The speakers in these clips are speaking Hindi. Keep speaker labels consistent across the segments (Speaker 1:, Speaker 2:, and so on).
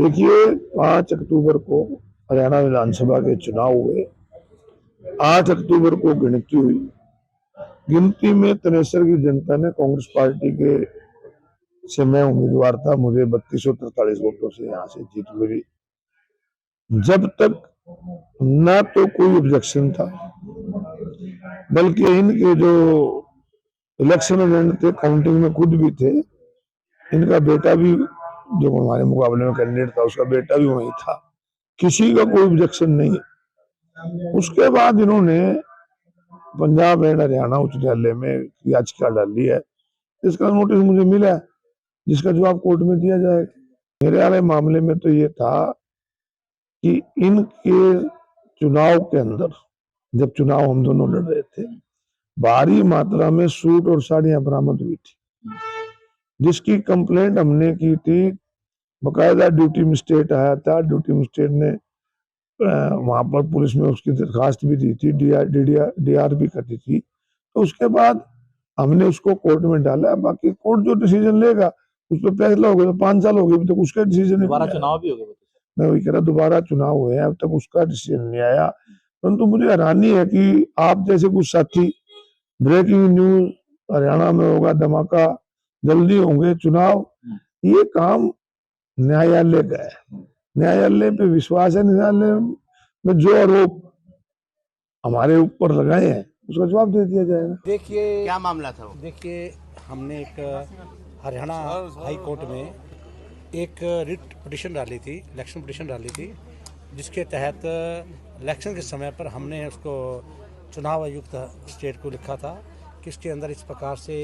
Speaker 1: देखिए, 5 अक्टूबर को हरियाणा विधानसभा के चुनाव हुए। 8 अक्टूबर को गिनती हुई। गिनती में तनेसर की जनता ने कांग्रेस पार्टी के से मैं उम्मीदवार था, मुझे 3243 वोटों से यहाँ से जीत मिली। जब तक ना तो कोई ऑब्जेक्शन था, बल्कि इनके जो इलेक्शन एजेंट थे, काउंटिंग में खुद भी थे, इनका बेटा भी जो हमारे मुकाबले में कैंडिडेट था, उसका बेटा भी वही था। किसी का कोई ऑब्जेक्शन नहीं। उसके बाद इन्होंने पंजाब एंड हरियाणा उच्च न्यायालय में याचिका डाली है, इसका नोटिस मुझे मिला है, जिसका जवाब कोर्ट में दिया जाएगा। मेरे वाले मामले में तो ये था कि इनके चुनाव के अंदर, जब चुनाव हम दोनों लड़ रहे थे, भारी मात्रा में सूट और साड़ियां बरामद हुई थी, जिसकी कंप्लेंट हमने की थी। बकायदा ड्यूटी मजिस्ट्रेट आया था, ड्यूटी मजिस्ट्रेट ने वहां पर पुलिस में उसकी दरखास्त भी दी थी, डीआर भी करती थी। तो उसके बाद हमने उसको कोर्ट में डाला। बाकी कोर्ट जो डिसीजन लेगा उस पर फैसला हो गया। तो 5 साल हो गए, अभी तक उसका डिसीजन
Speaker 2: दोबारा चुनाव भी हो गया।
Speaker 1: मैं वही कह रहा, दोबारा चुनाव हुए हैं, अब तक उसका डिसीजन नहीं आया। परंतु मुझे हैरानी है कि आप जैसे कुछ साथी, ब्रेकिंग न्यूज, हरियाणा में होगा धमाका, जल्दी होंगे चुनाव, ये काम न्यायालय का है। न्यायालय पे विश्वास है। न्यायालय में जो आरोप हमारे ऊपर लगाए हैं उसका जवाब दे दिया जाएगा।
Speaker 2: देखिए क्या मामला था वो?
Speaker 3: देखिए, हमने एक हरियाणा हाई कोर्ट में एक रिट पिटीशन डाली थी, इलेक्शन पिटीशन डाली थी, जिसके तहत इलेक्शन के समय पर हमने उसको चुनाव आयुक्त स्टेट को लिखा था कि इसके अंदर इस प्रकार से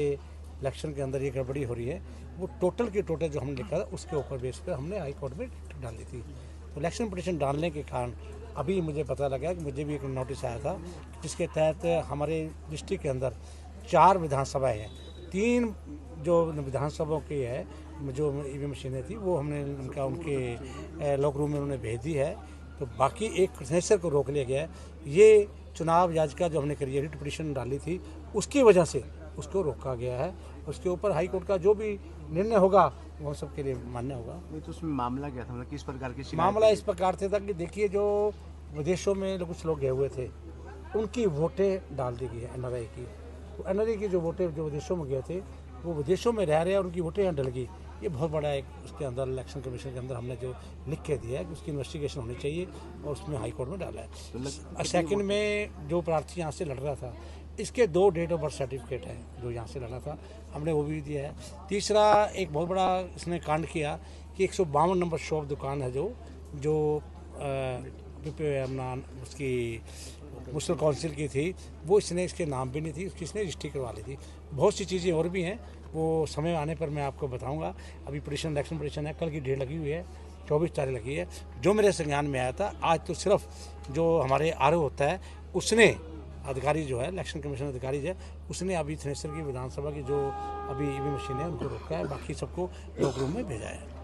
Speaker 3: इलेक्शन के अंदर ये गड़बड़ी हो रही है। वो टोटल के टोटल जो हमने लिखा था उसके ऊपर बेस पर हमने हाई कोर्ट में डाली थी। तो इलेक्शन पिटीशन डालने के कारण अभी मुझे पता लगा कि मुझे भी एक नोटिस आया था, जिसके तहत हमारे डिस्ट्रिक्ट के अंदर 4 विधानसभाएं हैं। 3 जो विधानसभाओं की है, जो ईवीएम मशीनें थी, वो हमने उनके लॉक रूम में उन्होंने भेज दी है। तो बाकी एक तनेसर को रोक लिया गया है। ये चुनाव याचिका जो हमने करी है, रिट पिटीशन डाली थी, उसकी वजह से उसको रोका गया है। उसके ऊपर हाई कोर्ट का जो भी निर्णय होगा वो सबके लिए मान्य होगा।
Speaker 2: नहीं तो उसमें मामला क्या था, मतलब किस प्रकार की
Speaker 3: मामला इस प्रकार से था कि देखिए, जो विदेशों में कुछ लोग गए हुए थे, उनकी वोटें डाल दी गई है एनआरआई की। तो एनआरआई की जो वोटें जो विदेशों में गए थे, वो विदेशों में रह रहे हैं और उनकी वोटें यहाँ डल गई। ये बहुत बड़ा एक उसके अंदर इलेक्शन कमीशन के अंदर हमने जो लिख के दिया है कि उसकी इन्वेस्टिगेशन होनी चाहिए, और उसमें हाई कोर्ट में डाला है। सेकंड में जो प्रार्थी यहाँ से लड़ रहा था, इसके 2 डेट ऑफ बर्थ सर्टिफिकेट है जो यहाँ से लड़ा था, हमने वो भी दिया है। तीसरा एक बहुत बड़ा इसने कांड किया कि 152 नंबर शॉप दुकान है जो अपना उसकी मुस्लिम काउंसिल की थी, वो इसने इसके नाम भी नहीं थी, उसकी इसने रजिस्ट्री करवा ली थी। बहुत सी चीज़ें और भी हैं, वो समय आने पर मैं आपको बताऊंगा। अभी पिटीशन, इलेक्शन पिटीशन है, कल की डेट लगी हुई है, 24 तारीख लगी है। जो मेरे संज्ञान में आया था, आज तो सिर्फ जो हमारे आरओ होता है, उसने अधिकारी जो है, इलेक्शन कमीशन अधिकारी है, उसने अभी तनेसर की विधानसभा की जो अभी ईवीएम मशीन है उनको रोका है, बाकी सबको लॉक रूम में भेजा है।